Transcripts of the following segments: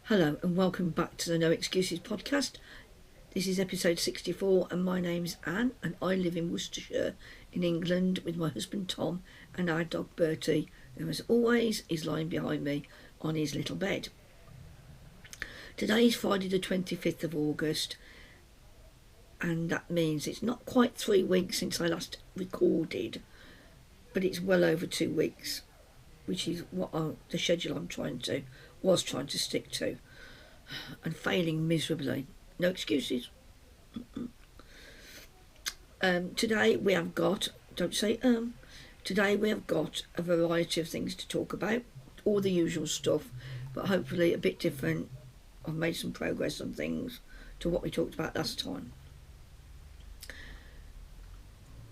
Hello and welcome back to the No Excuses podcast. This is episode 64 and my name's Anne and I live in Worcestershire in England with my husband Tom and our dog Bertie, who as always is lying behind me on his little bed. Today is Friday the 25th of August and that means it's not quite 3 weeks since I last recorded, but it's well over 2 weeks, which is what the schedule was trying to stick to, and failing miserably. No excuses. Today we have got, today we have got a variety of things to talk about, all the usual stuff, but hopefully a bit different. I've made some progress on things to what we talked about last time.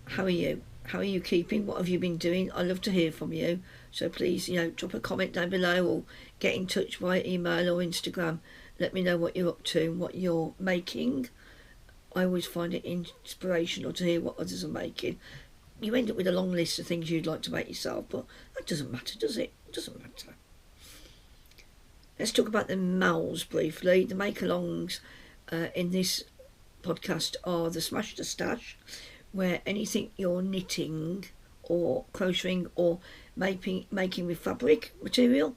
How are you? How are you keeping? What have you been doing? I love to hear from you. So please, drop a comment down below or get in touch via email or Instagram. Let me know what you're up to and what you're making. I always find it inspirational to hear what others are making. You end up with a long list of things you'd like to make yourself, but that doesn't matter, does it? It doesn't matter. Let's talk about the MALs briefly. The make-alongs in this podcast are the Smash the Stash, where anything you're knitting or crocheting or making with fabric material,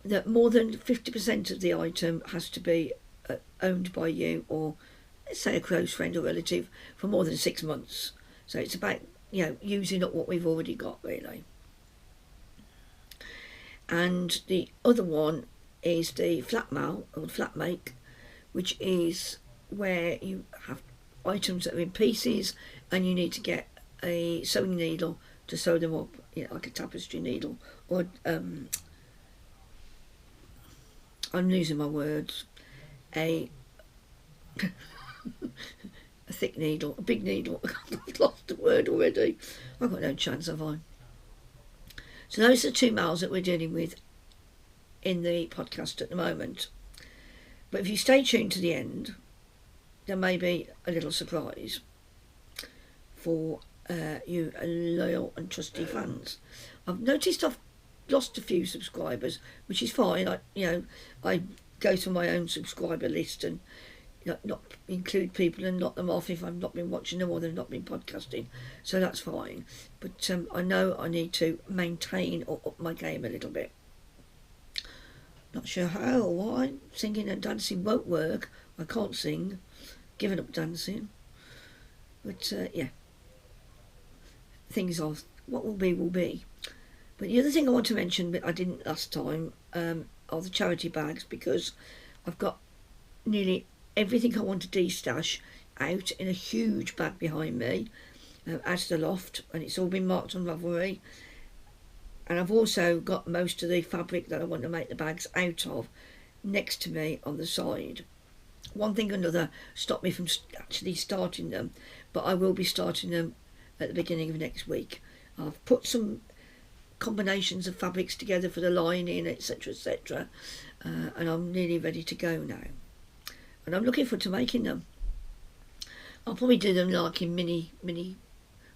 that more than 50% of the item has to be owned by you or, let's say, a close friend or relative for more than 6 months. So it's about, using up what we've already got, really. And the other one is the flat mal or flat make, which is where you have items that are in pieces and you need to get a sewing needle to sew them up, like a tapestry needle, or I'm losing my words, a thick needle, a big needle. I've lost the word already. I've got no chance, have I? So those are the 2 males that we're dealing with in the podcast at the moment. But if you stay tuned to the end, there may be a little surprise for you loyal and trusty fans. I've noticed I've lost a few subscribers, which is fine. I go through my own subscriber list and not include people and knock them off if I've not been watching them or they've not been podcasting, so that's fine. But I know I need to maintain or up my game a little bit. Not sure how or why. Singing and dancing won't work. I can't sing. Given up dancing. But things are, what will be will be. But the other thing I want to mention, but I didn't last time, are the charity bags, because I've got nearly everything I want to de-stash out in a huge bag behind me, out of the loft, and it's all been marked on Ravelry. And I've also got most of the fabric that I want to make the bags out of next to me on the side. One thing or another stopped me from actually starting them, but I will be starting them at the beginning of next week. I've put some combinations of fabrics together for the lining, etc, etc, and I'm nearly ready to go now. And I'm looking forward to making them. I'll probably do them like in mini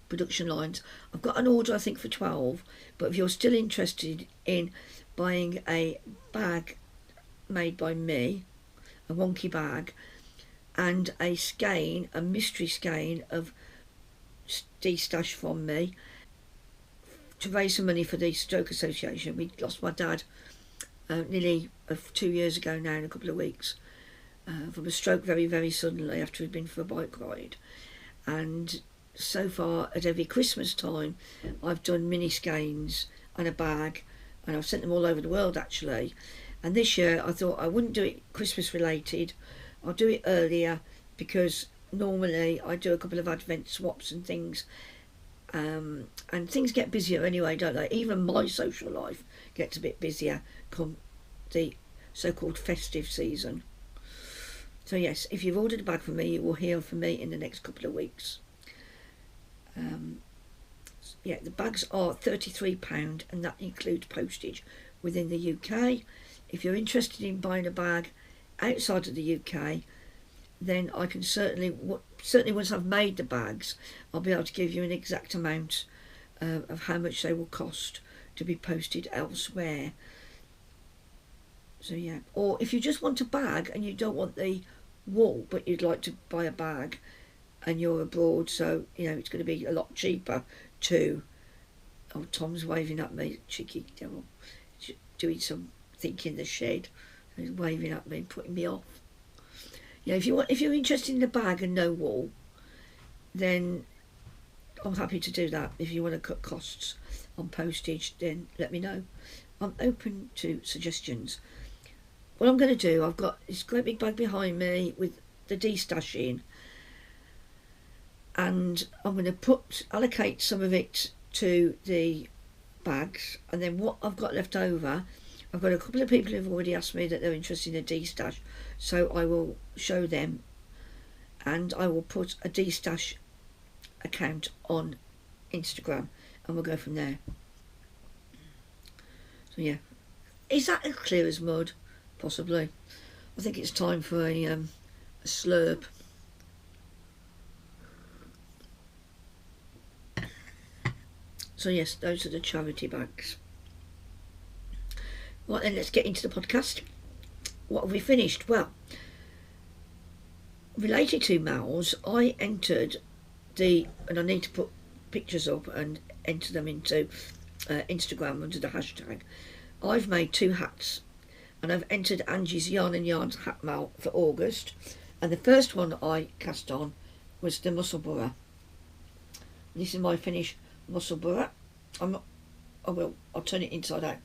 production lines. I've got an order I think for 12, but if you're still interested in buying a bag made by me, a wonky bag, and a skein, a mystery skein of de-stash from me to raise some money for the Stroke Association. We lost my dad nearly 2 years ago now, in a couple of weeks, from a stroke very, very suddenly after he'd been for a bike ride. And so far, at every Christmas time, I've done mini skeins and a bag, and I've sent them all over the world actually. And this year I thought I wouldn't do it Christmas related, I'll do it earlier, because normally I do a couple of advent swaps and things, and things get busier anyway, don't they? Even my social life gets a bit busier come the so-called festive season. So yes, if you've ordered a bag from me, you will hear from me in the next couple of weeks. The bags are £33 and that includes postage within the UK. If you're interested in buying a bag outside of the UK, then I can certainly once I've made the bags, I'll be able to give you an exact amount of how much they will cost to be posted elsewhere. So yeah, or if you just want a bag and you don't want the wool, but you'd like to buy a bag and you're abroad, so you know it's going to be a lot cheaper to. Oh, Tom's waving at me, cheeky devil, doing some thinking in the shed. He's waving at me, putting me off. Yeah, if you're interested in a bag and no wool, then I'm happy to do that. If you want to cut costs on postage, then let me know. I'm open to suggestions. What I'm going to do, I've got this great big bag behind me with the de-stash in, and I'm going to allocate some of it to the bags, and then what I've got left over, I've got a couple of people who've already asked me that they're interested in a de-stash, so I will show them, and I will put a de-stash account on Instagram, and we'll go from there. So yeah, is that as clear as mud? Possibly. I think it's time for a slurp. So yes, those are the charity bags. Right then, let's get into the podcast. What have we finished? Well, related to Mal's, I entered and I need to put pictures up and enter them into Instagram under the hashtag. I've made 2 hats, and I've entered Angie's Yarn and Yarns hat mail for August, and the first one I cast on was the Musselburgh. This is my finished Musselburgh. I'll turn it inside out.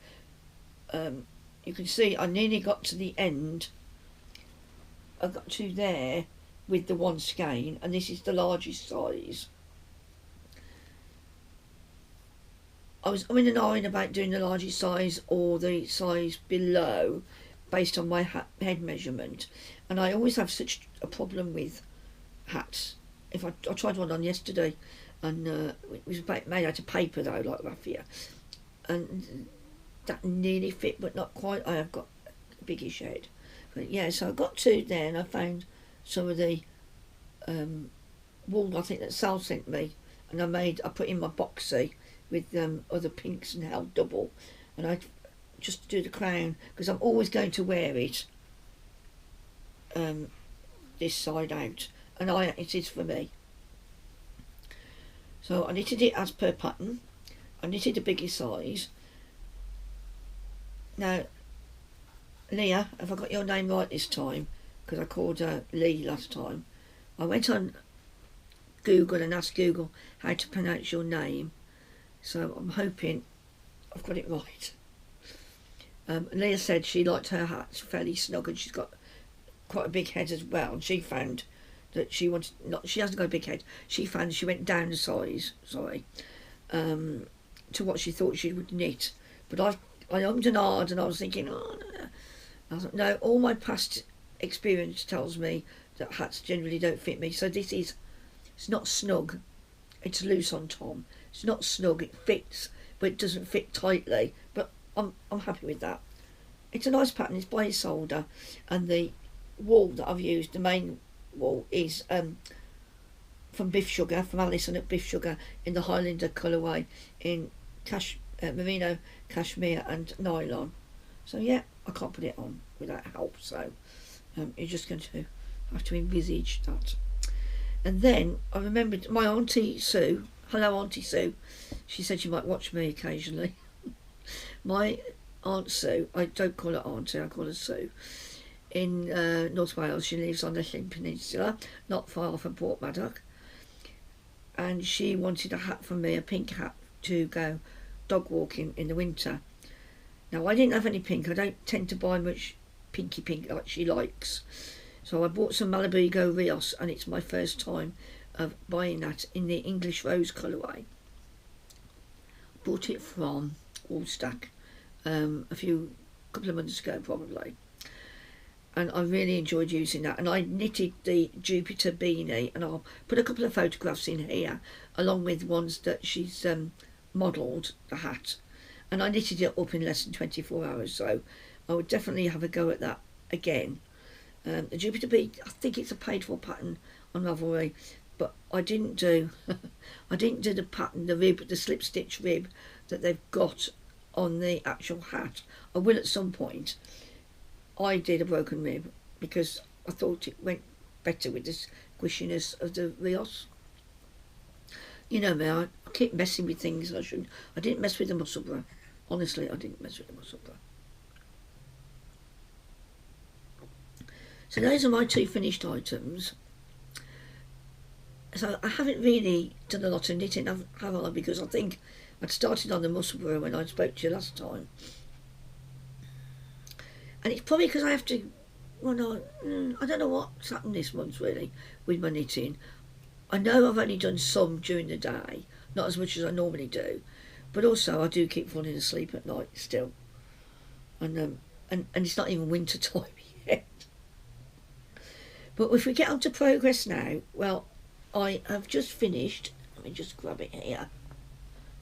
You can see I nearly got to the end. I got to there with the one skein, and this is the largest size. I'm in an iron about doing the largest size or the size below based on my head measurement, and I always have such a problem with hats. If I tried one on yesterday, and it was made out of paper though, like raffia, and that nearly fit but not quite. I have got a biggish head, but yeah, so I got to there and I found some of the wool I think that Sal sent me, and I put in my boxy with other pinks and held double, and I just do the crown because I'm always going to wear it this side out, and it is for me. So I knitted it as per pattern. I knitted the biggest size. Now, Leah, have I got your name right this time? Because I called her Lee last time. I went on Google and asked Google how to pronounce your name. So I'm hoping I've got it right. Leah said she liked her hats fairly snug, and she's got quite a big head as well. And she found that she hasn't got a big head. She found she went down a size, to what she thought she would knit. But I ummed and ahed, and I was thinking, oh no. I was like, no, all my past experience tells me that hats generally don't fit me. So it's not snug. It's loose on Tom. It's not snug. It fits, but it doesn't fit tightly. But I'm happy with that. It's a nice pattern. It's by Ysolda, and the wool that I've used, the main wool, is from Biffsugar, from Alison at Biffsugar, in the Highlander colourway in Merino, Cashmere and Nylon. So yeah, I can't put it on without help. So you're just going to have to envisage that. And then I remembered my Aunty Sue. Hello, Aunty Sue. She said she might watch me occasionally. My Aunt Sue, I don't call her Auntie, I call her Sue. In North Wales, she lives on the Llyn Peninsula, not far from Portmadog. And she wanted a hat from me, a pink hat, to go dog walking in the winter. Now, I didn't have any pink. I don't tend to buy much pinky pink like she likes. So I bought some Malabrigo Rios, and it's my first time of buying that in the English Rose colourway. Bought it from Worcester a couple of months ago probably, and I really enjoyed using that. And I knitted the Jupiter beanie, and I'll put a couple of photographs in here along with ones that she's modelled the hat, and I knitted it up in less than 24 hours, so I would definitely have a go at that again. The Jupiter bead, I think it's a paid for pattern on Ravelry, but I didn't do the pattern, the rib, the slip stitch rib that they've got on the actual hat. I will at some point, I did a broken rib because I thought it went better with the squishiness of the Rios. You know me, I keep messing with things I shouldn't. I didn't mess with the Musselburgh. Honestly, I didn't mess with the Musselburgh. So those are my 2 finished items. So I haven't really done a lot of knitting, have I? Because I think I'd started on the Musselburgh when I spoke to you last time. And it's probably because I have to, well, no, I don't know what's happened this month really with my knitting. I know I've only done some during the day, not as much as I normally do, but also I do keep falling asleep at night still. And it's not even winter time yet. But if we get on to progress now, well, I have just finished, let me just grab it here,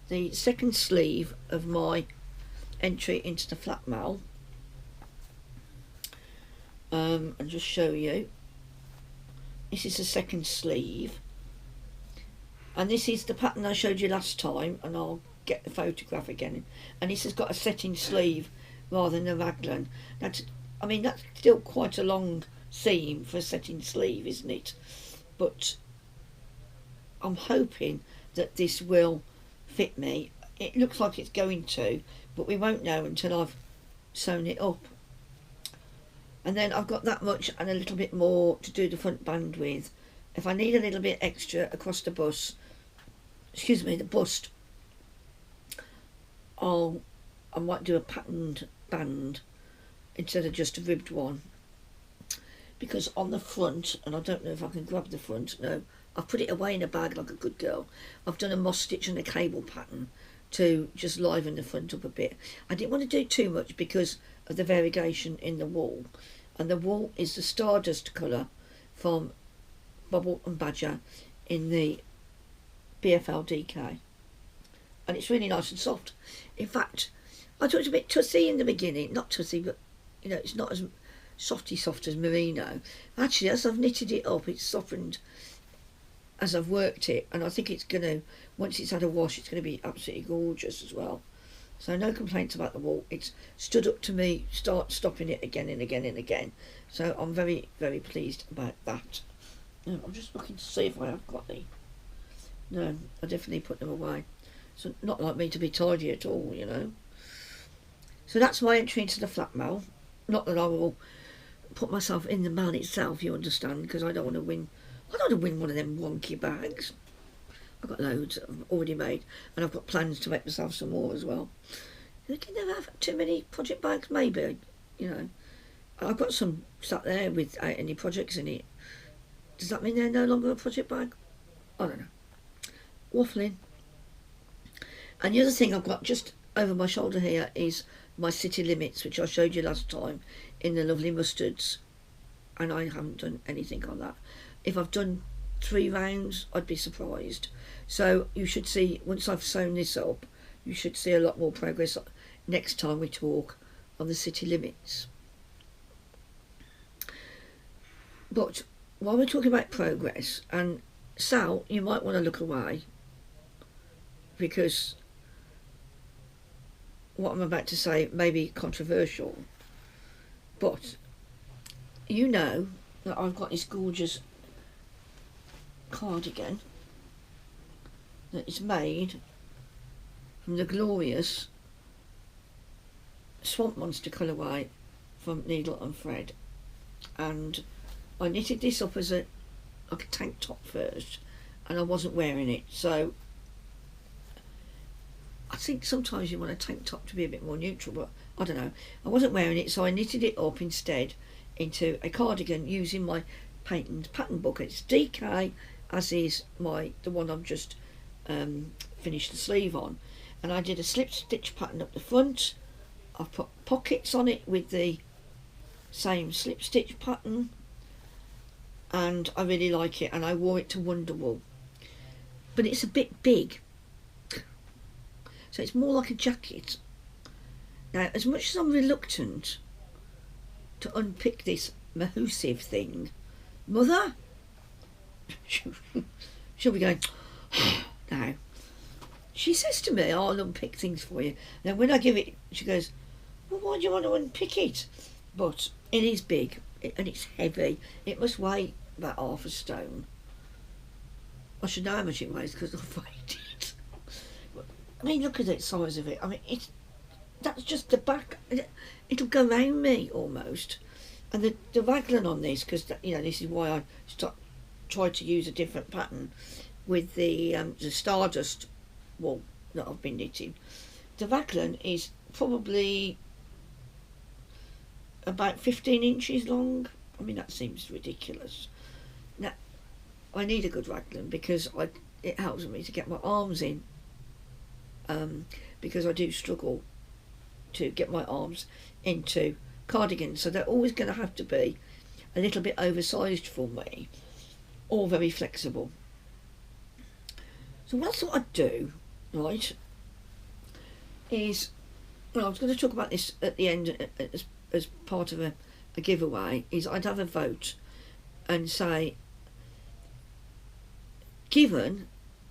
the second sleeve of my entry into the flat mail. And just show you, this is the second sleeve, and this is the pattern I showed you last time, and I'll get the photograph again, and this has got a setting sleeve rather than a raglan. That's, I mean, that's still quite a long seam for a setting sleeve, isn't it? But I'm hoping that this will fit me. It looks like it's going to, but we won't know until I've sewn it up. And then I've got that much and a little bit more to do the front band with. If I need a little bit extra across the bust, the bust, I might do a patterned band instead of just a ribbed one. Because on the front, and I don't know if I can grab the front, no, I've put it away in a bag like a good girl. I've done a moss stitch and a cable pattern to just liven the front up a bit. I didn't want to do too much because of the variegation in the wool, and the wool is the Stardust colour from Bobble and Badger in the BFL DK, and it's really nice and soft. In fact, I thought it was a bit tussy in the beginning, not tussy, but you know, it's not as soft as merino. Actually, as I've knitted it up, it's softened as I've worked it, and I think it's going to, once it's had a wash, it's going to be absolutely gorgeous as well. So no complaints about the wool. It's stood up to me, stopping it again and again and again. So I'm very, very pleased about that. I'm just looking to see if I have got any. No, I definitely put them away. So not like me to be tidy at all, you know. So that's my entry into the flat mail. Not that I will put myself in the mail itself, you understand, because I don't want to win. I don't want to win one of them wonky bags. I've got loads I've already made, and I've got plans to make myself some more as well. You can never have too many project bags, maybe, you know. I've got some sat there without any projects in it. Does that mean they're no longer a project bag? I don't know. Waffling. And the other thing I've got just over my shoulder here is my city limits, which I showed you last time in the lovely mustards, and I haven't done anything on that. If I've done 3 rounds, I'd be surprised. So you should see, once I've sewn this up, you should see a lot more progress next time we talk on the city limits. But while we're talking about progress, and Sal, you might want to look away, because what I'm about to say may be controversial, but you know that I've got this gorgeous cardigan that is made from the glorious Swamp Monster colourway from Needle and Thread, and I knitted this up as like a tank top first, and I wasn't wearing it, so I think sometimes you want a tank top to be a bit more neutral, but I don't know, I wasn't wearing it, so I knitted it up instead into a cardigan using my pattern book. It's DK, as is the one I've just finished the sleeve on, and I did a slip stitch pattern up the front. I've put pockets on it with the same slip stitch pattern, and I really like it, and I wore it to Wonderwool, but it's a bit big, so it's more like a jacket. Now, as much as I'm reluctant to unpick this mahoosive thing, Mother, she'll be going, now, she says to me, I'll unpick things for you. Now when I give it, she goes, well, why do you want to unpick it? but it is big and it's heavy. It must weigh about half a stone. I should know how much it weighs because I've weighed it. I mean, look at the size of it. I mean, that's just the back. It'll go round me almost. And the raglan on this, because you know, this is why I tried to use a different pattern with the Stardust wool that I've been knitting. The raglan is probably about 15 inches long. I mean, that seems ridiculous. Now, I need a good raglan because it helps me to get my arms in, because I do struggle to get my arms into cardigans, so they're always going to have to be a little bit oversized for me, or very flexible. So what I thought I'd do, right, is, well, I was going to talk about this at the end as part of a giveaway, is I'd have a vote and say, given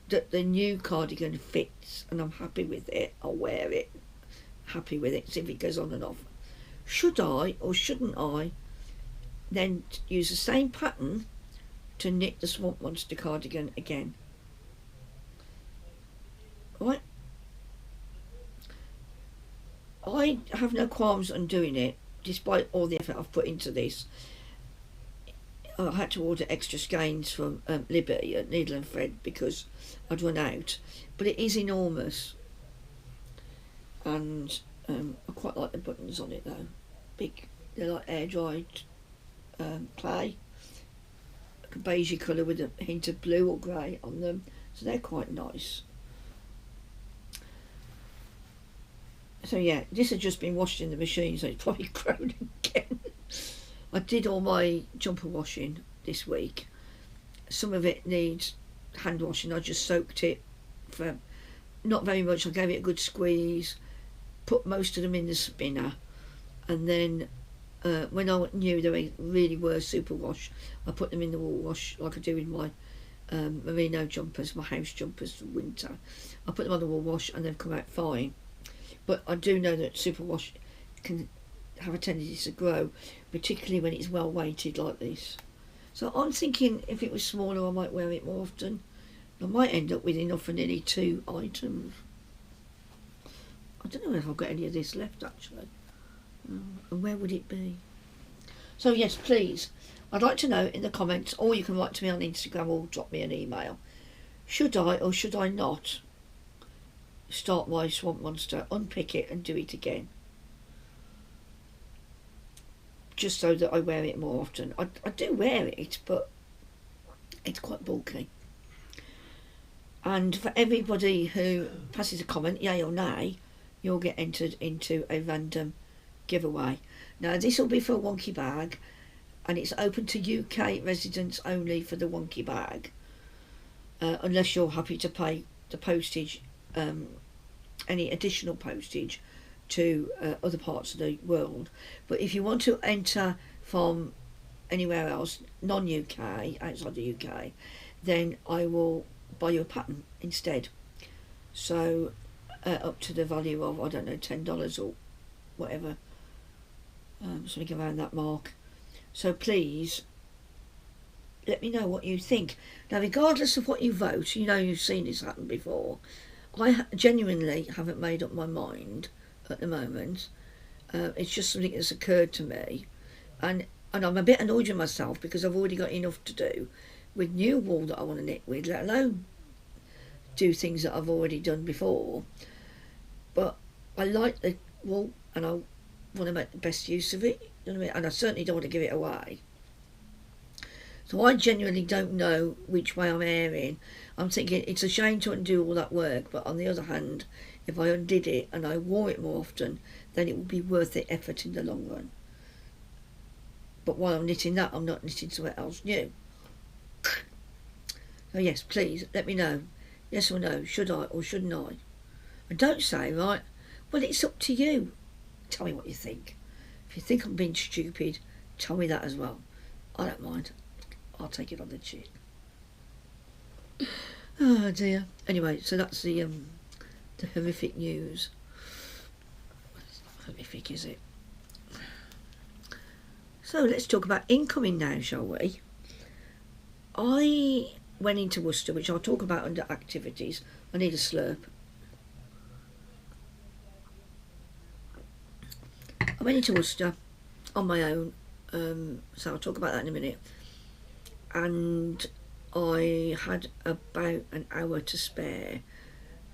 that the new cardigan fits and I'm happy with it, I'll wear it, happy with it, see if it goes on and off. Should I or shouldn't I then use the same pattern to knit the Swamp Monster cardigan again? Right? I have no qualms on doing it, despite all the effort I've put into this. I had to order extra skeins from Liberty at Needle and Thread because I'd run out, but it is enormous, and I quite like the buttons on it though. Big, they're like air dried clay, like a beigey colour with a hint of blue or grey on them, so they're quite nice. So yeah, this has just been washed in the machine, so it's probably grown again. I did all my jumper washing this week. Some of it needs hand washing. I just soaked it for not very much. I gave it a good squeeze, put most of them in the spinner, and then when I knew they really were super wash, I put them in the wool wash like I do with my merino jumpers, my house jumpers for winter. I put them on the wool wash and they've come out fine. But I do know that superwash can have a tendency to grow, particularly when it's well weighted like this. So I'm thinking if it was smaller I might wear it more often. I might end up with enough for nearly 2 items. I don't know if I've got any of this left actually. And where would it be? So yes, please, I'd like to know in the comments, or you can write to me on Instagram or drop me an email. Should I or should I not start my Swamp Monster, unpick it and do it again, just so that I wear it more often? I do wear it, but it's quite bulky. And for everybody who passes a comment, yay or nay, you'll get entered into a random giveaway. Now this will be for a wonky bag, and it's open to UK residents only for the wonky bag, unless you're happy to pay the postage, any additional postage to other parts of the world. But if you want to enter from anywhere else, non-UK, outside the UK, then I will buy you a pattern instead. So up to the value of, I don't know, $10 or whatever, something around that mark. So please let me know what you think. Now regardless of what you vote, you know you've seen this happen before, I genuinely haven't made up my mind at the moment. It's just something that's occurred to me, and I'm a bit annoyed with myself because I've already got enough to do with new wool that I want to knit with, let alone do things that I've already done before. But I like the wool and I want to make the best use of it, you know what I mean? And I certainly don't want to give it away. So I genuinely don't know which way I'm erring. I'm thinking it's a shame to undo all that work, but on the other hand, if I undid it and I wore it more often, then it would be worth the effort in the long run. But while I'm knitting that, I'm not knitting somewhere else new. So yes, please let me know, yes or no, should I or shouldn't I? And don't say, right, well, it's up to you. Tell me what you think. If you think I'm being stupid, tell me that as well. I don't mind. I'll take it on the chin. Oh dear. Anyway, so that's the horrific news. It's not horrific, is it? So let's talk about incoming now, shall we? I went into Worcester, which I'll talk about under activities. I need a slurp. I went into Worcester on my own, so I'll talk about that in a minute. And I had about an hour to spare,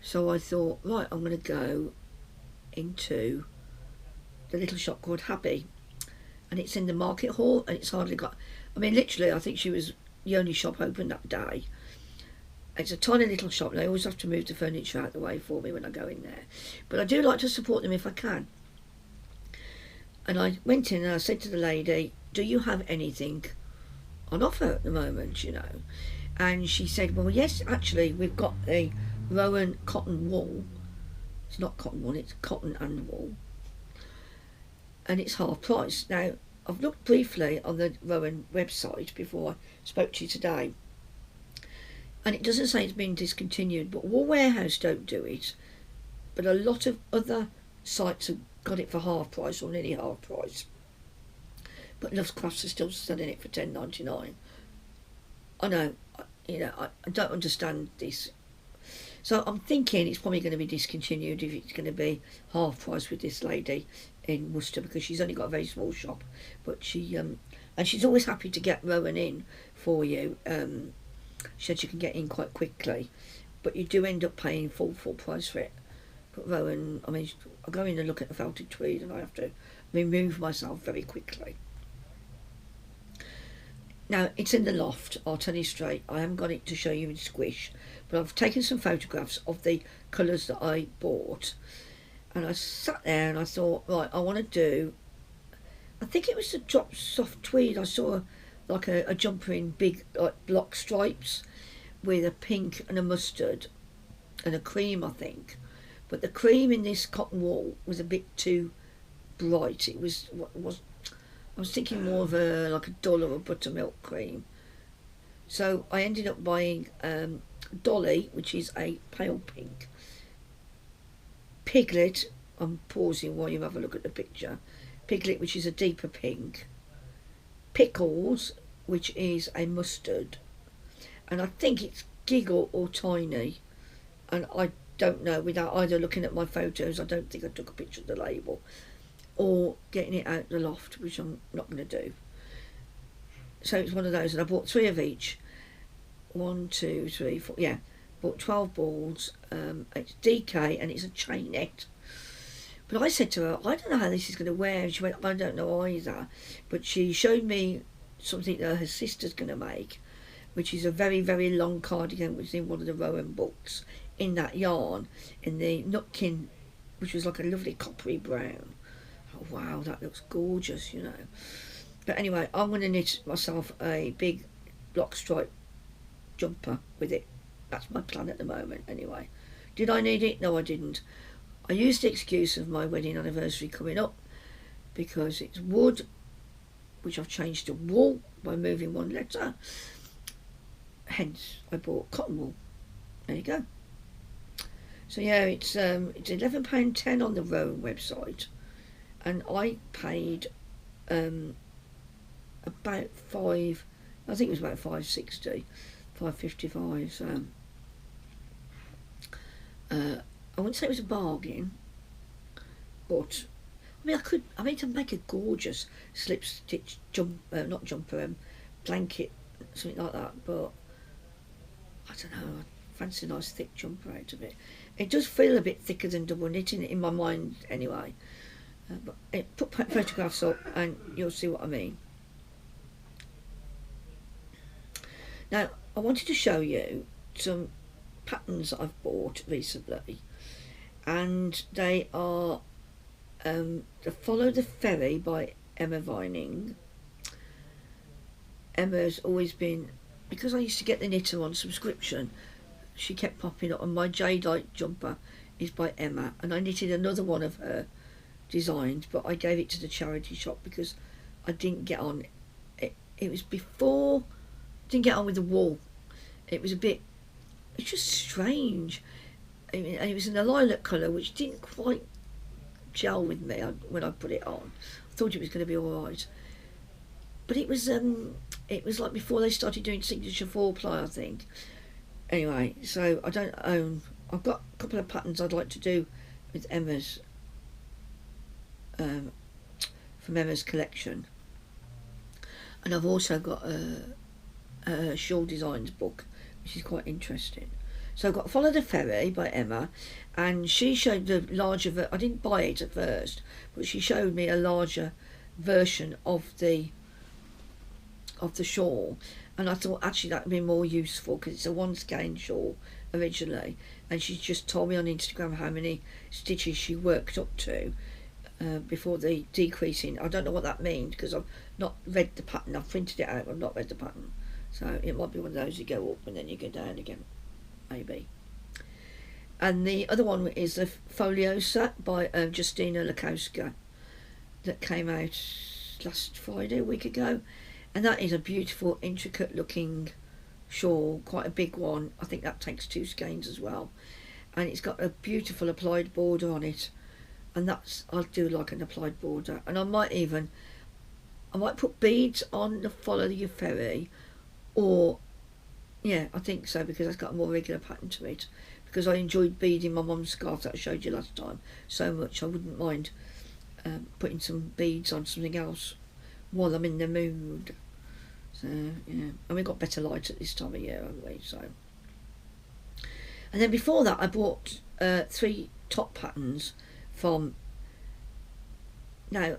so I thought, right, I'm going to go into the little shop called Happy, and it's in the market hall, and it's hardly got, I mean, literally, I think she was the only shop open that day. It's a tiny little shop, and I always have to move the furniture out of the way for me when I go in there, but I do like to support them if I can. And I went in and I said to the lady, do you have anything on offer at the moment, you know? And she said, well, yes, actually, we've got a Rowan cotton wool. It's not cotton wool, it's cotton and wool. And it's half price. Now, I've looked briefly on the Rowan website before I spoke to you today, and it doesn't say it's been discontinued, but Wool Warehouse don't do it. But a lot of other sites have got it for half price or nearly half price. But Love's Crafts are still selling it for $10.99. I know, you know, I don't understand this. So I'm thinking it's probably going to be discontinued if it's going to be half price with this lady in Worcester, because she's only got a very small shop. But she and she's always happy to get Rowan in for you. She said you can get in quite quickly, but you do end up paying full price for it. But Rowan, I mean, I go in and look at the felted tweed and I have to remove myself very quickly. Now, it's in the loft, I'll tell you straight. I haven't got it to show you in squish, but I've taken some photographs of the colours that I bought. And I sat there and I thought, right, I want to do, I think it was the drop soft tweed. I saw like a jumper in big like block stripes with a pink and a mustard and a cream, I think. But the cream in this cotton wool was a bit too bright. It was I was thinking more of a like a dull or a buttermilk cream. So I ended up buying Dolly, which is a pale pink. Piglet, I'm pausing while you have a look at the picture. Piglet, which is a deeper pink. Pickles, which is a mustard. And I think it's Giggle or Tiny. And I don't know, without either looking at my photos, I don't think I took a picture of the label, or getting it out the loft, which I'm not going to do. So it's one of those, and I bought 3 of each. 1, 2, 3, 4, yeah. Bought 12 balls. It's DK and it's a chainette. But I said to her, I don't know how this is going to wear. And she went, I don't know either. But she showed me something that her sister's going to make, which is a very, very long cardigan, which is in one of the Rowan books, in that yarn, in the nutkin, which was like a lovely coppery brown. Oh, wow, that looks gorgeous, you know. But anyway, I'm going to knit myself a big block stripe jumper with it. That's my plan at the moment, anyway. Did I need it? No, I didn't. I used the excuse of my wedding anniversary coming up, because it's wood, which I've changed to wool by moving one letter. Hence, I bought cotton wool. There you go. So yeah, it's £11.10 on the Rowan website, and I paid about five. I think it was about £5.60, £5.55. So I wouldn't say it was a bargain, but I mean, I mean, to make a gorgeous slip stitch not jumper, blanket, something like that. But I don't know. I fancy a nice thick jumper out of it. It does feel a bit thicker than double knitting in my mind, anyway. But put photographs up, and you'll see what I mean. Now, I wanted to show you some patterns that I've bought recently, and they are the Follow the Ferry by Emma Vining. Emma's always been, because I used to get the knitter on subscription, she kept popping up, and my Jadeite jumper is by Emma, and I knitted another one of her designs, but I gave it to the charity shop because I didn't get on it. It was before, didn't get on with the wool. It was a bit, it's just strange. I mean, and it was in a lilac colour, which didn't quite gel with me when I put it on. I thought it was going to be alright, but it was like before they started doing signature 4-ply, I think. Anyway, so I don't own. I've got a couple of patterns I'd like to do with Emma's, from Emma's collection, and I've also got a shawl designs book, which is quite interesting. So I've got Follow the Ferry by Emma, and she showed the larger. I didn't buy it at first, but she showed me a larger version of the shawl, and I thought actually that would be more useful because it's a 1 skein shawl originally, and she's just told me on Instagram how many stitches she worked up to before the decreasing. I don't know what that means because I've not read the pattern. I've printed it out, I've not read the pattern, so it might be one of those you go up and then you go down again, maybe. And the other one is the Foliosa by Justina Lakowska that came out last Friday, a week ago, and that is a beautiful, intricate looking shawl, quite a big one. I think that takes 2 skeins as well, and it's got a beautiful applied border on it, and that's, I'll do like an applied border, and I might put beads on the Follow Your Ferry, or yeah, I think so, because it's got a more regular pattern to it, because I enjoyed beading my mum's scarf that I showed you last time so much. I wouldn't mind putting some beads on something else while I'm in the mood. So yeah, and we've got better light at this time of year, haven't we? So, and then before that I bought 3 top patterns from, now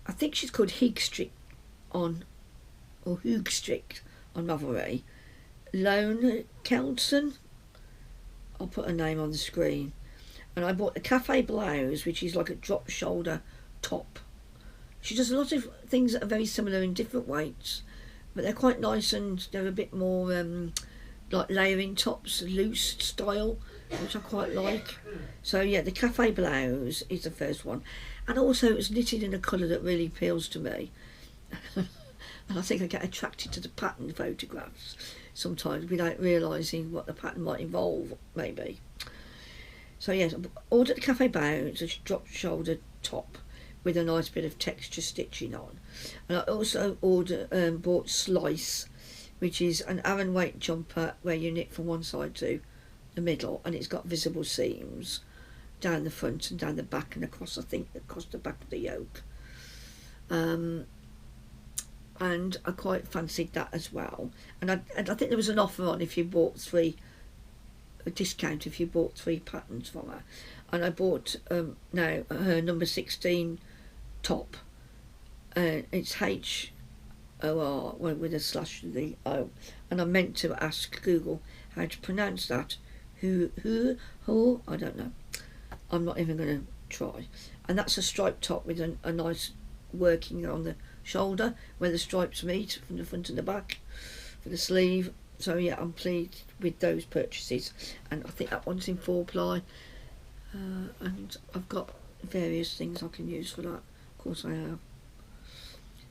I think she's called Higstrick on, or Hoogstrick on Ravelry, Lone Kelson. I'll put a name on the screen. And I bought the Cafe Blouse, which is like a drop shoulder top. She does a lot of things that are very similar in different weights, but they're quite nice, and they're a bit more like layering tops, loose style, which I quite like. So yeah, the Cafe Blouse is the first one, and also it's knitted in a colour that really appeals to me. And I think I get attracted to the pattern photographs sometimes without realising what the pattern might involve, maybe. So yes, I ordered the Cafe Blouse, a drop shoulder top with a nice bit of texture stitching on, and I also bought Slice, which is an Aran weight jumper where you knit from one side to the middle, and it's got visible seams down the front and down the back and across, I think across the back of the yoke. And I quite fancied that as well, and I think there was an offer on if you bought 3, a discount if you bought 3 patterns from her, and I bought now her number 16 top. It's HOR with a slash to the O, and I meant to ask Google how to pronounce that. Who I don't know. I'm not even going to try. And that's a striped top with a nice working on the shoulder where the stripes meet from the front and the back for the sleeve. So yeah, I'm pleased with those purchases, and I think that one's in 4-ply, and I've got various things I can use for that. Of course I have.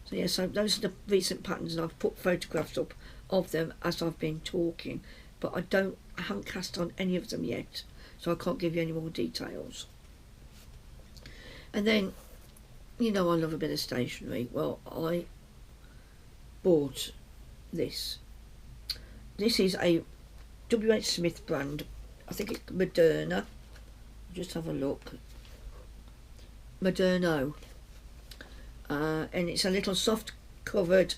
So yeah, so those are the recent patterns, and I've put photographs up of them as I've been talking, but I haven't cast on any of them yet, so I can't give you any more details. And then, you know, I love a bit of stationery. Well, I bought this. This is a WHSmith brand. I think it's Moderna. Just have a look. Moderno. And it's a little soft covered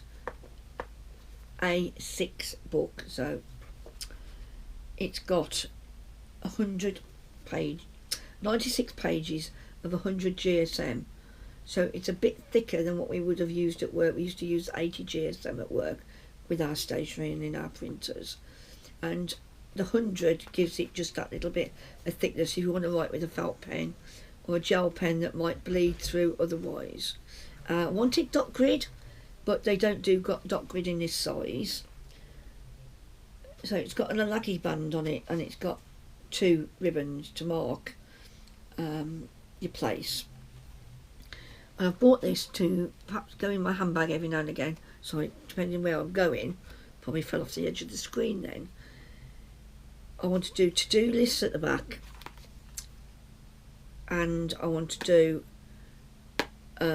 A6 book. So it's got 96 pages of 100 GSM. So it's a bit thicker than what we would have used at work. We used to use 80 GSM at work with our stationery and in our printers. And the 100 gives it just that little bit of thickness if you want to write with a felt pen or a gel pen that might bleed through otherwise. Wanted dot grid, but they don't do dot grid in this size. So it's got an alagi band on it, and it's got 2 ribbons to mark your place. And I've bought this to perhaps go in my handbag every now and again, so depending where I'm going. Probably fell off the edge of the screen then. I want to do to-do lists at the back, and I want to do I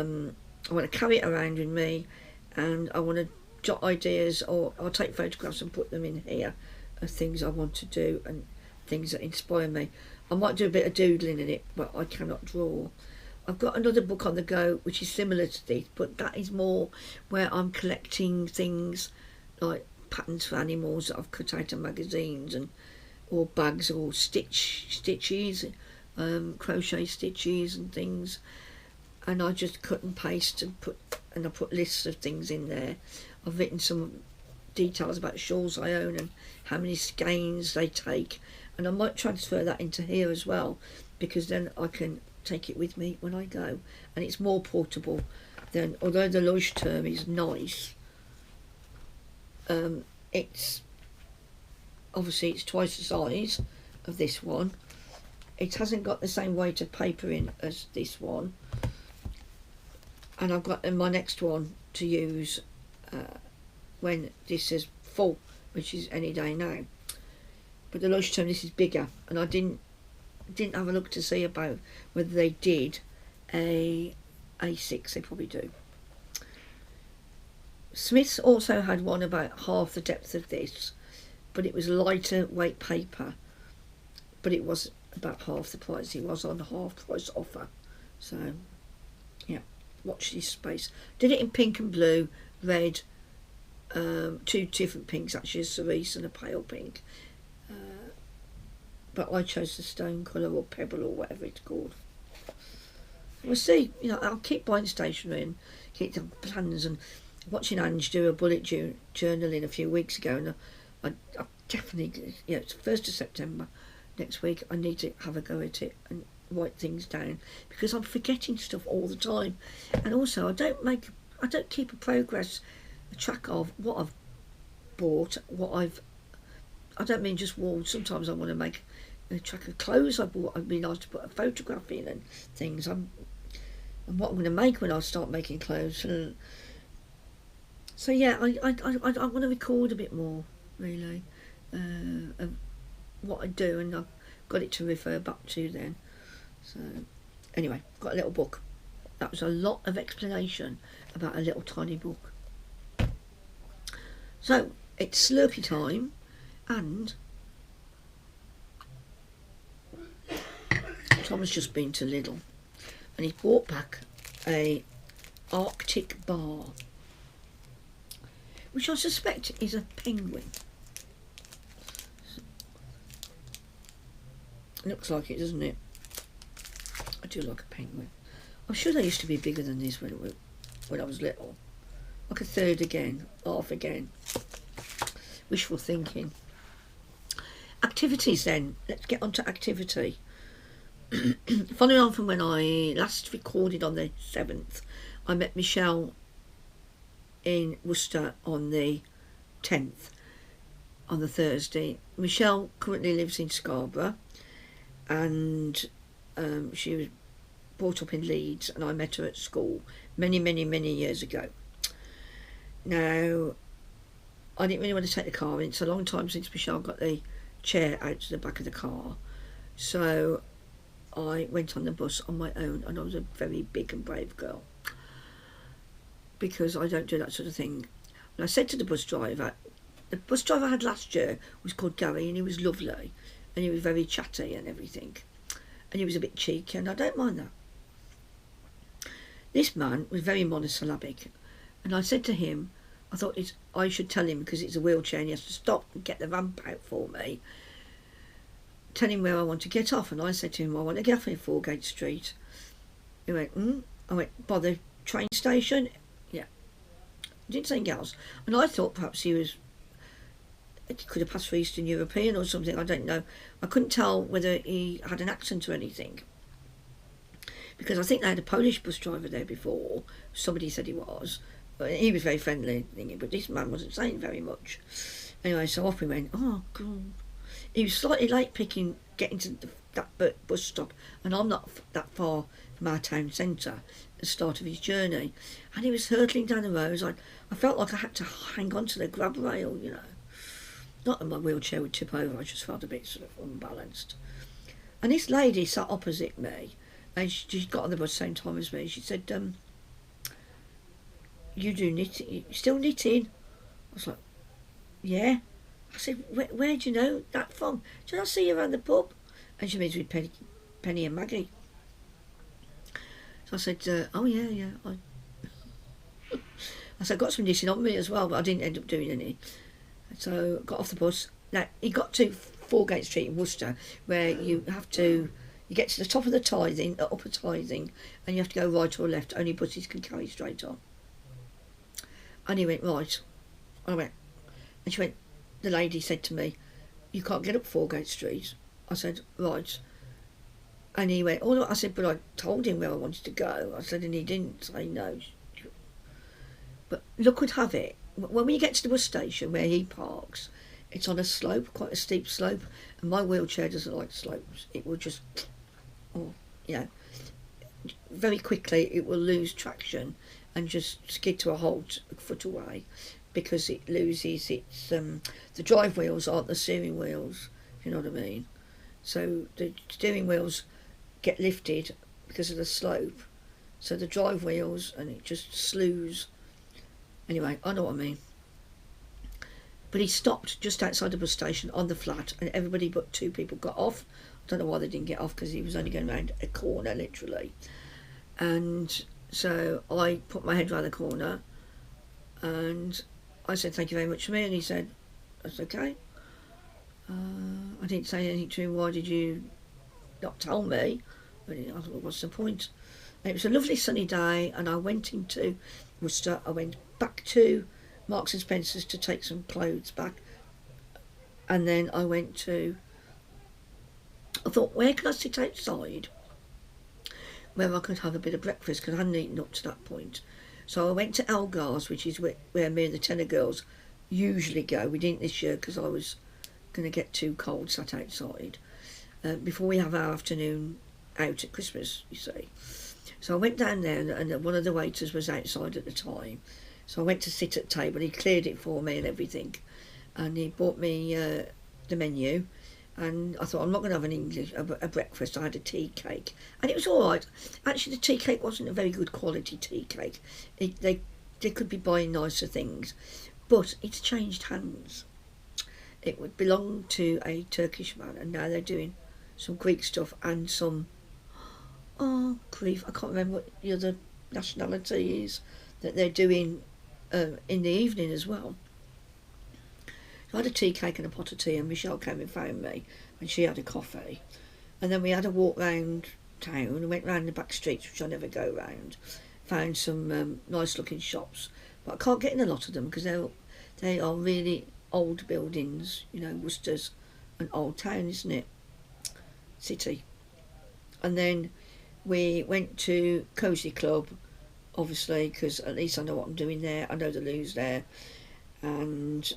want to carry it around with me, and I want to jot ideas, or I'll take photographs and put them in here of things I want to do and things that inspire me. I might do a bit of doodling in it, but I cannot draw. I've got another book on the go which is similar to this, but that is more where I'm collecting things like patterns for animals that I've cut out of magazines, and or bags, or stitches, crochet stitches and things, and I just cut and paste and I put lists of things in there. I've written some details about shawls I own and how many skeins they take, and I might transfer that into here as well, because then I can take it with me when I go, and it's more portable than, although the Leuchtturm is nice, it's obviously it's twice the size of this one. It hasn't got the same weight of paper in as this one, and I've got my next one to use when this is full, which is any day now. But the Leuchtturm, this is bigger, and I didn't have a look to see about whether they did a A6. They probably do. Smith's also had one about half the depth of this, but it was lighter weight paper, but it was about half the price. It was on the half price offer. So yeah, watch this space. Did it in pink and blue, red, two different pinks actually, a cerise and a pale pink, but I chose the stone colour, or pebble, or whatever it's called. We'll see. You know, I'll keep buying stationery and keep the plans, and watching Ange do a bullet journaling a few weeks ago, and I definitely, yeah, it's 1st of September next week. I need to have a go at it and write things down, because I'm forgetting stuff all the time, and also I don't keep a track of what I've bought, I don't mean just walls. Sometimes I want to make a track of clothes I bought. It'd be nice to put a photograph in and things. And what I'm going to make when I start making clothes. So yeah, I want to record a bit more, really, of what I do, and I've got it to refer back to then. So anyway, got a little book. That was a lot of explanation about a little tiny book. So it's Slurpee time, and Tom has just been to Lidl, and he's brought back a Arctic bar, which I suspect is a penguin. Looks like it, doesn't it? I do like a penguin. I'm sure they used to be bigger than this when I was little. Like a third again, half again. Wishful thinking. Activities then. Let's get on to activity. Following on from when I last recorded on the 7th, I met Michelle in Worcester on the 10th, on the Thursday. Michelle currently lives in Scarborough, and she was brought up in Leeds, and I met her at school many years ago. Now, I didn't really want to take the car in. It's a long time since Michelle got the chair out to the back of the car, so I went on the bus on my own, and I was a very big and brave girl, because I don't do that sort of thing. And I said to the bus driver I had last year was called Gary, and he was lovely, and he was very chatty and everything, and he was a bit cheeky, and I don't mind that. This man was very monosyllabic, and I said to him, I thought I should tell him, because it's a wheelchair and he has to stop and get the ramp out for me, tell him where I want to get off. And I said to him, I want to get off in Foregate Street. He went, I went, by the train station? Yeah. He didn't say anything else. And I thought perhaps he could have passed for Eastern European or something, I don't know. I couldn't tell whether he had an accent or anything, because I think they had a Polish bus driver there before. Somebody said he was. He was very friendly, but this man wasn't saying very much. Anyway, so off we went. Oh, God. He was slightly late getting to that bus stop, and I'm not that far from our town centre at the start of his journey. And he was hurtling down the road. I felt like I had to hang on to the grab rail, you know. Not that my wheelchair would tip over, I just felt a bit sort of unbalanced. And this lady sat opposite me, and she got on the bus the same time as me. She said, you do knitting, you still knitting? I was like, yeah. I said, where do you know that from? Did I see you around the pub? And she means with Penny and Maggie. So I said, oh yeah. I said, I got some knitting on me as well, but I didn't end up doing any. So I got off the bus. Now, he got to Foregate Street in Worcester, where you get to the top of the tithing, the upper tithing, and you have to go right or left. Only buses can carry straight on. And he went, right. I went, and she went, the lady said to me, you can't get up Foregate Street. I said, right. And he went, oh no. I said, but I told him where I wanted to go. I said, and he didn't say no. But luck would have it, when we get to the bus station where he parks, it's on a slope, quite a steep slope, and my wheelchair doesn't like slopes. It will just, very quickly it will lose traction and just skid to a halt a foot away, because it loses its, the drive wheels aren't the steering wheels, if you know what I mean. So the steering wheels get lifted because of the slope, so the drive wheels, and it just slews. Anyway, I know what I mean. But he stopped just outside the bus station on the flat, and everybody but 2 people got off. I don't know why they didn't get off, because he was only going around a corner, literally. And so I put my head round the corner, and I said, thank you very much for me. And he said, that's okay. I didn't say anything to him, why did you not tell me? But I thought, what's the point? And it was a lovely sunny day, and I went into Worcester. I went back to Marks and Spencer's to take some clothes back, and then I thought, where can I sit outside where I could have a bit of breakfast, because I hadn't eaten up to that point. So I went to Elgar's, which is where me and the tenor girls usually go. We didn't this year because I was going to get too cold sat outside before we have our afternoon out at Christmas, you see. So I went down there, and one of the waiters was outside at the time. So I went to sit at the table. He cleared it for me and everything. And he bought me the menu. And I thought, I'm not going to have a breakfast. I had a tea cake. And it was all right. Actually, the tea cake wasn't a very good quality tea cake. They could be buying nicer things. But it's changed hands. It would belong to a Turkish man. And now they're doing some Greek stuff and some... Oh, grief, I can't remember what the other nationality is that they're doing in the evening as well. I had a tea cake and a pot of tea, and Michelle came and found me, and she had a coffee. And then we had a walk round town and went round the back streets, which I never go round. Found some nice looking shops, but I can't get in a lot of them because they are really old buildings. You know, Worcester's an old town, isn't it? City. And then we went to Cozy Club, obviously, because at least I know what I'm doing there. I know the Lou's there. And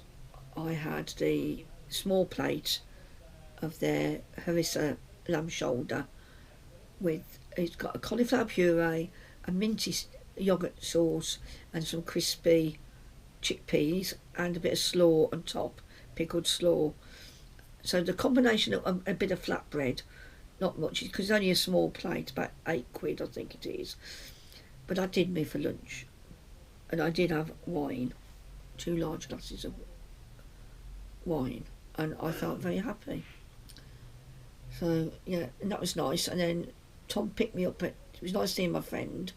I had the small plate of their harissa lamb shoulder it's got a cauliflower puree, a minty yoghurt sauce, and some crispy chickpeas, and a bit of slaw on top, pickled slaw. So the combination of a bit of flatbread, not much, because it's only a small plate, about £8 I think it is. But I did me for lunch, and I did have wine, 2 large glasses of wine, and I felt very happy. So yeah, and that was nice. And then Tom picked me up. It was nice seeing my friend.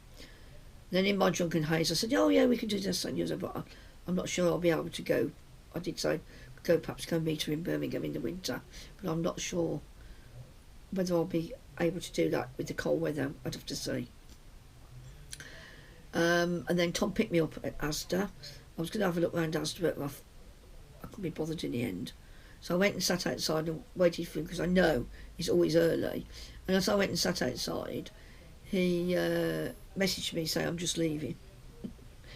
Then in my drunken haze, I said, "Oh yeah, we can do this." And but I'm not sure I'll be able to go. I did say perhaps go meet her in Birmingham in the winter, but I'm not sure whether I'll be able to do that with the cold weather. I'd have to see. And then Tom picked me up at Asda. I was going to have a look around Asda, but I couldn't be bothered in the end. So I went and sat outside and waited for him, because I know it's always early. And as I went and sat outside, he messaged me saying, I'm just leaving,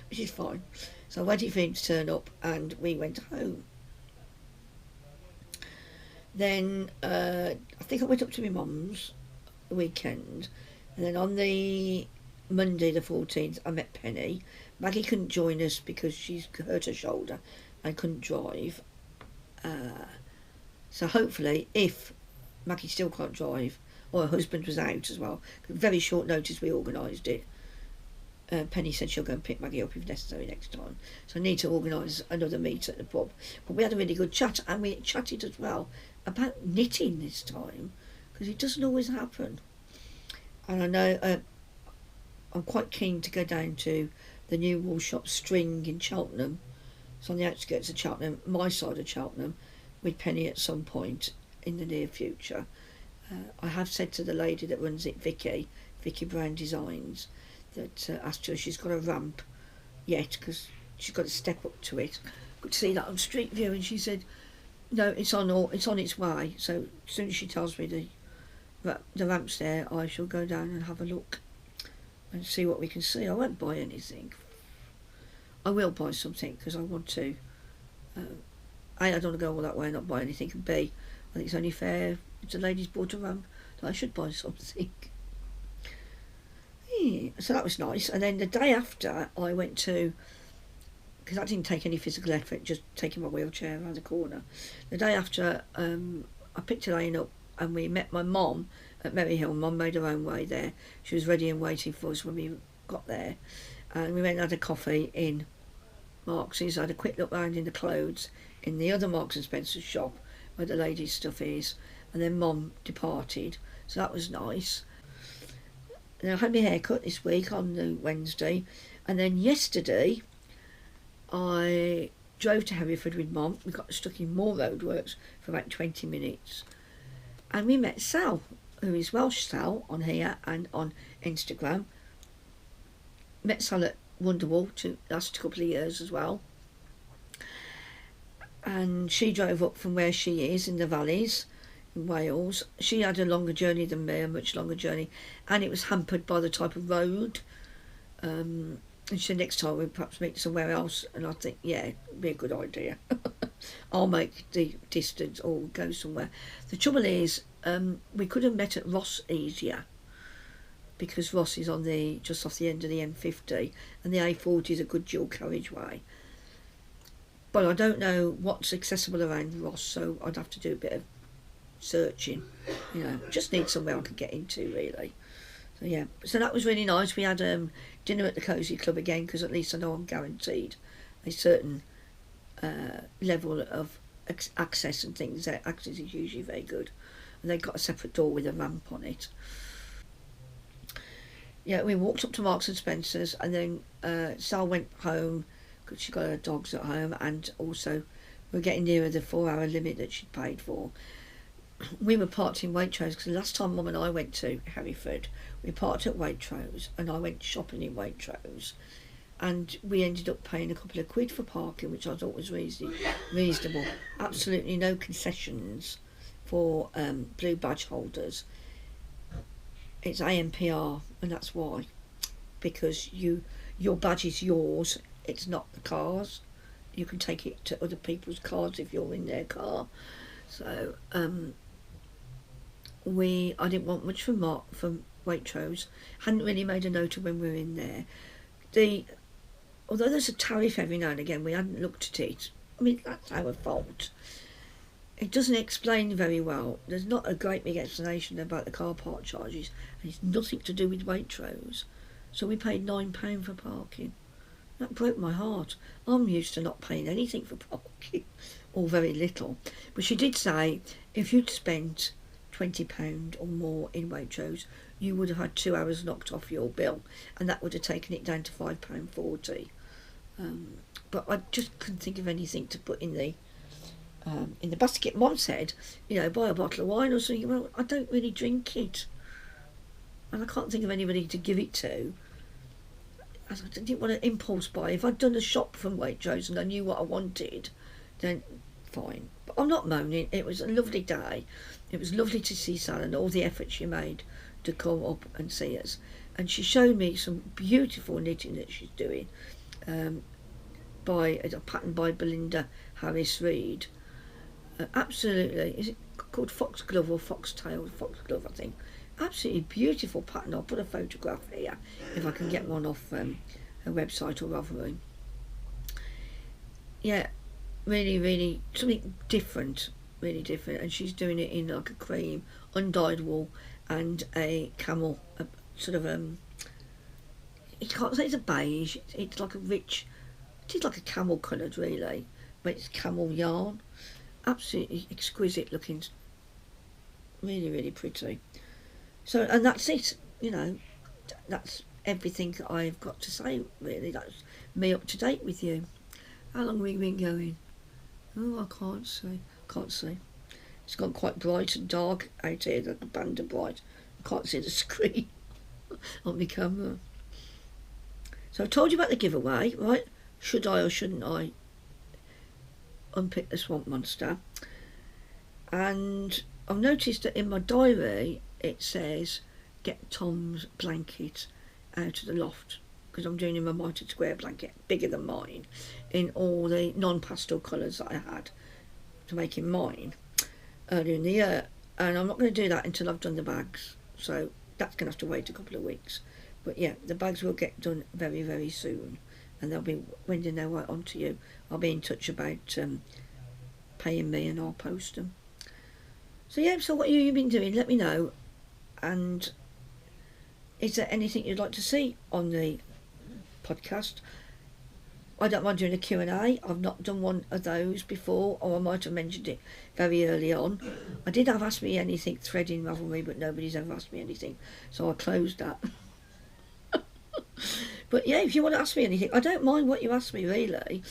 which is fine. So I waited for him to turn up, and we went home. Then I think I went up to my mum's the weekend, and then on the Monday the 14th I met Penny. Maggie couldn't join us because she's hurt her shoulder and couldn't drive. So hopefully, if Maggie still can't drive, or her husband was out as well, very short notice we organised it, Penny said she'll go and pick Maggie up if necessary next time. So I need to organise another meet at the pub. But we had a really good chat, and we chatted as well about knitting this time, because it doesn't always happen. And I know I'm quite keen to go down to the new wool shop String in Cheltenham. It's on the outskirts of Cheltenham, my side of Cheltenham, with Penny at some point in the near future. I have said to the lady that runs it, Vicky Brown Designs, that asked her if she's got a ramp yet, because she's got to step up to it. Could see that on Street View, and she said no, it's on its way. So as soon as she tells me the ramp's there, I shall go down and have a look and see what we can see. I won't buy anything. I will buy something because I want to. A, I don't want to go all that way and not buy anything, and B, I think it's only fair if the lady's bought a ramp that I should buy something. Yeah, so that was nice. And then the day after, I went to, because that didn't take any physical effort, just taking my wheelchair around the corner. The day after, I picked Elaine up and we met my mum at Merryhill. Mum made her own way there. She was ready and waiting for us when we got there. And we went and had a coffee in Marks'. I had a quick look round in the clothes in the other Marks and Spencer's shop where the ladies' stuff is. And then Mum departed. So that was nice. And I had my hair cut this week on the Wednesday. And then yesterday, I drove to Hereford with Mum. We got stuck in more roadworks for about 20 minutes. And we met Sal, who is Welsh Style on here and on Instagram. Met Sal at Wonderwall the last couple of years as well. And she drove up from where she is in the valleys in Wales. She had a longer journey than me, a much longer journey, and it was hampered by the type of road. And she said next time we'll perhaps meet somewhere else, and I think, yeah, it'd be a good idea. I'll make the distance or go somewhere. The trouble is, we could have met at Ross easier, because Ross is on just off the end of the M50, and the A40 is a good dual carriageway. But I don't know what's accessible around Ross, so I'd have to do a bit of searching. Just need somewhere I could get into, really. So yeah, so that was really nice. We had dinner at the Cosy Club again, because at least I know I'm guaranteed a certain level of access and things. Their access is usually very good, and they've got a separate door with a ramp on it. Yeah, we walked up to Marks and Spencer's, and then Sal went home because she got her dogs at home, and also we're getting nearer the 4-hour limit that she'd paid for. We were parked in Waitrose, because the last time Mum and I went to Hereford, we parked at Waitrose, and I went shopping in Waitrose, and we ended up paying a couple of quid for parking, which I thought was reasonable. Absolutely no concessions for blue badge holders. It's AMPR, and that's why, because your badge is yours, it's not the car's. You can take it to other people's cars if you're in their car. So I didn't want much from Waitrose. Hadn't really made a note of when we were in there. Although there's a tariff every now and again, we hadn't looked at it. I mean, that's our fault. It doesn't explain very well. There's not a great big explanation about the car park charges, and it's nothing to do with Waitrose. So we paid £9 for parking. That broke my heart. I'm used to not paying anything for parking, or very little. But she did say if you'd spent £20 or more in Waitrose, you would have had 2 hours knocked off your bill, and that would have taken it down to £5.40. But I just couldn't think of anything to put in the basket. Mum said, buy a bottle of wine or something. Well, I don't really drink it, and I can't think of anybody to give it to. I didn't want to impulse buy. If I'd done a shop from Waitrose and I knew what I wanted, then fine. But I'm not moaning. It was a lovely day. It was lovely to see Sal and all the effort she made to come up and see us. And she showed me some beautiful knitting that she's doing, by a pattern by Belinda Harris Reid. Absolutely, is it called Foxglove or Foxtail? Foxglove, I think. Absolutely beautiful pattern. I'll put a photograph here if I can get one off her website or Ravelry. Yeah, really, really something different, really different. And she's doing it in like a cream, undyed wool, and a camel, you can't say it's a beige, it's like a rich, it is like a camel coloured really, but it's camel yarn. Absolutely exquisite looking, really, really pretty. So, and that's it, you know, that's everything that I've got to say really. That's me up to date with you. How long have we been going? Oh, I can't see. It's gone quite bright and dark out here, like a band of bright. I can't see the screen on my camera. So I told you about the giveaway, right? Should I or shouldn't I unpick the swamp monster? And I've noticed that in my diary it says get Tom's blanket out of the loft, because I'm doing him a mitre square blanket, bigger than mine, in all the non-pastel colours that I had to make him mine earlier in the year. And I'm not going to do that until I've done the bags, so that's going to have to wait a couple of weeks. But yeah, the bags will get done very, very soon, and they'll be wending their way onto you. I'll be in touch about paying me, and I'll post them. So yeah, so what have you been doing? Let me know. And is there anything you'd like to see on the podcast? I don't mind doing a Q&A. I've not done one of those before, or I might have mentioned it very early on. I did have Ask Me Anything thread in Ravelry, but nobody's ever asked me anything, so I closed that. But yeah, if you want to ask me anything, I don't mind what you ask me really.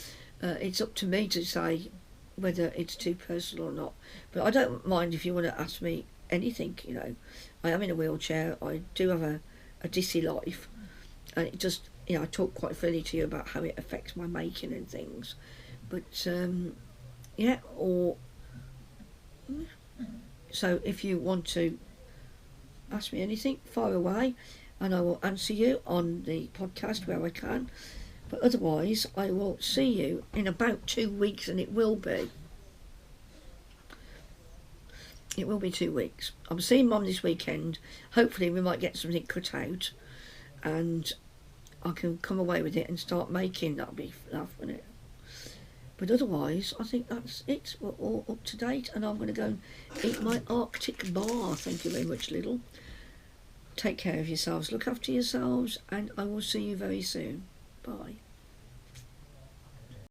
It's up to me to say whether it's too personal or not. But I don't mind if you want to ask me anything, you know. I am in a wheelchair. I do have a dizzy life, and it just, you know, I talk quite freely to you about how it affects my making and things. But yeah, or so if you want to ask me anything, fire away, and I will answer you on the podcast where I can. But otherwise, I will see you in about 2 weeks, and it will be 2 weeks. I'm seeing Mum this weekend. Hopefully we might get something cut out, and I can come away with it and start making. That'll be love, won't it? But otherwise, I think that's it. We're all up to date, and I'm going to go and eat my Arctic bar. Thank you very much, Little. Take care of yourselves, look after yourselves, and I will see you very soon. Bye.